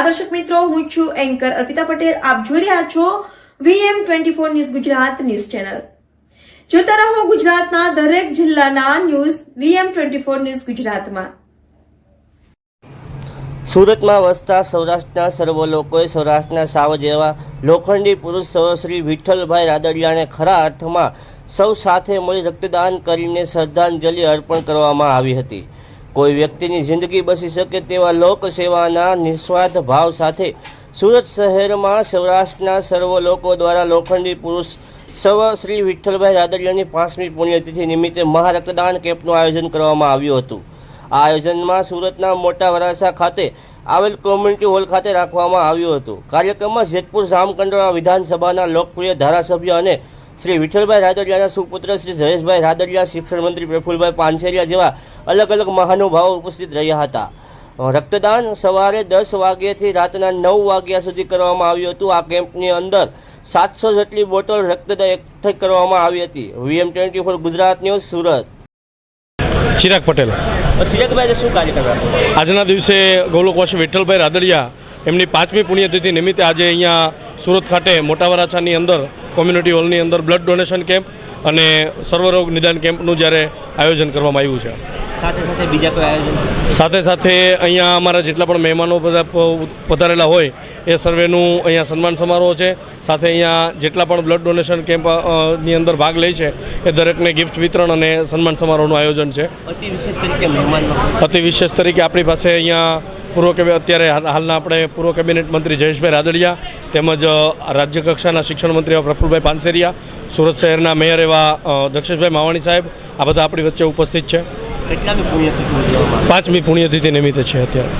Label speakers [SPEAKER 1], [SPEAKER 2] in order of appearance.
[SPEAKER 1] દર્શક મિત્રો, હું છું એન્કર અર્પિતા પટેલ. આપ જોઈ રહ્યા છો VM24 news Gujarat news channel. જોતા રહો ગુજરાતના દરેક જિલ્લાના ન્યૂઝ VM24 ન્યૂઝ ગુજરાતમાં.
[SPEAKER 2] સુરતમાં વસતા સૌરાષ્ટ્રના સર્વ લોકોએ સૌરાષ્ટ્રના સાવજ એવા લોખંડી પુરુષ શ્રી વિઠ્ઠલભાઈ રાદડિયાને ખરા અર્થમાં સૌ સાથે મળી રક્તદાન કરીને શ્રદ્ધાંજલિ અર્પણ કરવામાં આવી હતી. કોઈ વ્યક્તિની જિંદગી બસી શકે તેવા લોકસેવાના નિસ્વાર્થ ભાવ સાથે સુરત શહેરમાં સૌરાષ્ટ્રના સર્વ લોકો દ્વારા લોખંડી પુરુષ શ્રી વિઠ્ઠલભાઈ રાદડિયાની 5મી પુણ્યતિથિ નિમિત્તે મહારક્તદાન કેમ્પનું આયોજન કરવામાં આવ્યું હતું. આ આયોજનમાં સુરતના મોટા વરાછા ખાતે આવેલ કોમ્યુનિટી હોલ ખાતે રાખવામાં આવ્યું હતું. કાર્યક્રમમાં જેતપુર જામકંડોળા વિધાનસભાના લોકપ્રિય ધારાસભ્ય અને શ્રી વિઠ્ઠલભાઈ રાદડિયાના સુપુત્ર શ્રી જયેશભાઈ રાદડિયા, શિક્ષણ મંત્રી પ્રફુલભાઈ પાનસેરિયા જેવા અલગ અલગ મહાનુભાવો ઉપસ્થિત રહ્યા હતા. રક્તદાન સવારે 10 વાગ્યાથી રાતના 9 વાગ્યા સુધી કરવામાં આવ્યું હતું. આ કેમ્પની અંદર 700 જેટલી બોટલ રક્તદાન એકઠી કરવામાં આવી હતી. VM24 Gujarat news Surat.
[SPEAKER 3] ચિરાગ પટેલ.
[SPEAKER 2] ચિરાગભાઈ, શું કાર્ય કરવા
[SPEAKER 3] આજના દિવસે ગૌલોકવાસી વિઠ્ઠલભાઈ રાદડિયા એમની 5મી પુણ્યતિથિ નિમિત્તે આજે અહીંયા સુરત ખાતે મોટા વરાછાની અંદર કોમ્યુનિટી હોલની અંદર બ્લડ ડોનેશન કેમ્પ અને સર્વરોગ નિદાન કેમ્પનું જ્યારે આયોજન કરવામાં આવ્યું છે.
[SPEAKER 2] સાથે સાથે બીજા કોઈ આયોજન?
[SPEAKER 3] સાથે સાથે અહીંયા અમારા જેટલા પણ મહેમાનો બધા પધારેલા હોય એ સર્વેનું અહીંયા સન્માન સમારોહ છે. સાથે અહીંયા જેટલા પણ બ્લડ ડોનેશન કેમ્પની અંદર ભાગ લે છે એ દરેકને ગિફ્ટ વિતરણ અને સન્માન સમારોહનું આયોજન છે. અતિ વિશેષ તરીકે આપણી પાસે અહીંયા અત્યારે હાલના આપણે પૂર્વ કેબિનેટ મંત્રી જયેશભાઈ રાદડિયા તેમજ રાજ્ય કક્ષાના શિક્ષણ મંત્રી એવા પ્રફુલભાઈ પાનસેરિયા, સુરત શહેરના મેયર એવા દક્ષેશભાઈ માવાણી સાહેબ, આ બધા આપણી વચ્ચે ઉપસ્થિત છે. 5મી પુણ્યતિથિ નિમિત્તે છે અત્યારે.